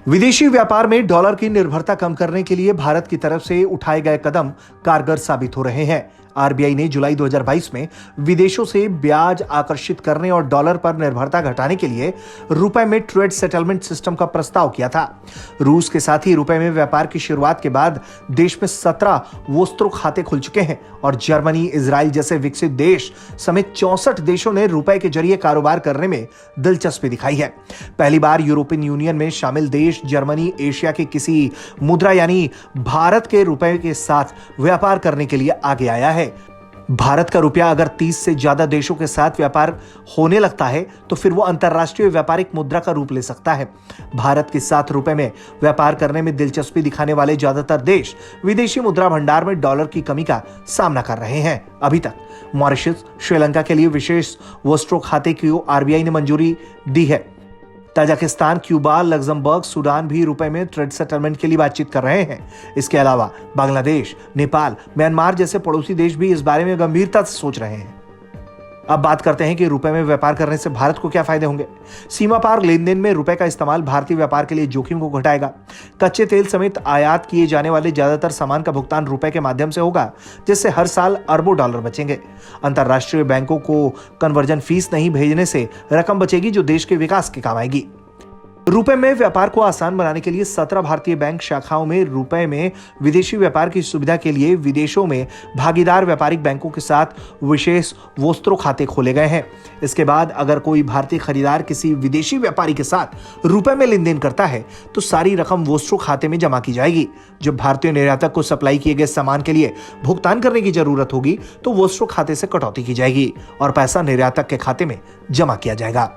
विदेशी व्यापार में डॉलर की निर्भरता कम करने के लिए भारत की तरफ से उठाए गए कदम कारगर साबित हो रहे हैं। आरबीआई ने जुलाई 2022 में विदेशों से ब्याज आकर्षित करने और डॉलर पर निर्भरता घटाने के लिए रुपए में ट्रेड सेटलमेंट सिस्टम का प्रस्ताव किया था। रूस के साथ ही रुपए में व्यापार की शुरुआत के बाद देश में 17 वोस्त्रो खाते खुल चुके हैं और जर्मनी, इजराइल जैसे विकसित देश समेत 64 देशों ने रुपए के जरिए कारोबार करने में दिलचस्पी दिखाई है। पहली बार यूरोपियन यूनियन में शामिल देश जर्मनी एशिया के किसी मुद्रा यानी भारत के रुपए के साथ व्यापार करने के लिए आगे आया है। भारत का रुपया अगर 30 से ज्यादा देशों के साथ व्यापार होने लगता है तो फिर वो अंतरराष्ट्रीय व्यापारिक मुद्रा का रूप ले सकता है। भारत के साथ रुपए में व्यापार करने में दिलचस्पी दिखाने वाले ज्यादातर देश विदेशी मुद्रा भंडार में डॉलर की कमी का सामना कर रहे हैं। अभी तक मॉरिशस, श्रीलंका के लिए विशेष वोस्ट्रो खाते की आरबीआई ने मंजूरी दी है। ताजिकिस्तान, क्यूबा, लग्जमबर्ग, सूडान भी रुपए में ट्रेड सेटलमेंट के लिए बातचीत कर रहे हैं। इसके अलावा बांग्लादेश, नेपाल, म्यांमार जैसे पड़ोसी देश भी इस बारे में गंभीरता से सोच रहे हैं। अब बात करते हैं कि रुपए में व्यापार करने से भारत को क्या फायदे होंगे। सीमा पार लेन देन में रुपए का इस्तेमाल भारतीय व्यापार के लिए जोखिम को घटाएगा। कच्चे तेल समेत आयात किए जाने वाले ज्यादातर सामान का भुगतान रुपए के माध्यम से होगा, जिससे हर साल अरबों डॉलर बचेंगे। अंतरराष्ट्रीय बैंकों को कन्वर्जन फीस नहीं भेजने से रकम बचेगी, जो देश के विकास के काम आएगी। रुपए में व्यापार को आसान बनाने के लिए 17 भारतीय बैंक शाखाओं में रुपए में विदेशी व्यापार की सुविधा के लिए विदेशों में भागीदार व्यापारिक बैंकों के साथ विशेष वोस्त्रो खाते खोले गए हैं। इसके बाद अगर कोई भारतीय खरीदार किसी विदेशी व्यापारी के साथ रुपए में लेन देन करता है तो सारी रकम वोस्ट्रो खाते में जमा की जाएगी। जब भारतीय निर्यातक को सप्लाई किए गए सामान के लिए भुगतान करने की जरूरत होगी तो वोस्ट्रो खाते से कटौती की जाएगी और पैसा निर्यातक के खाते में जमा किया जाएगा।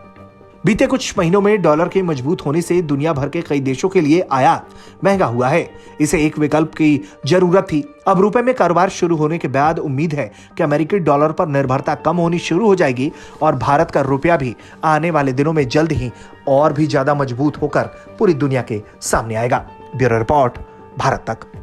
बीते कुछ महीनों में डॉलर के मजबूत होने से दुनिया भर के कई देशों के लिए आयात महंगा हुआ है। इसे एक विकल्प की जरूरत थी। अब रुपए में कारोबार शुरू होने के बाद उम्मीद है कि अमेरिकी डॉलर पर निर्भरता कम होनी शुरू हो जाएगी और भारत का रुपया भी आने वाले दिनों में जल्द ही और भी ज्यादा मजबूत होकर पूरी दुनिया के सामने आएगा। ब्यूरो रिपोर्ट, भारत तक।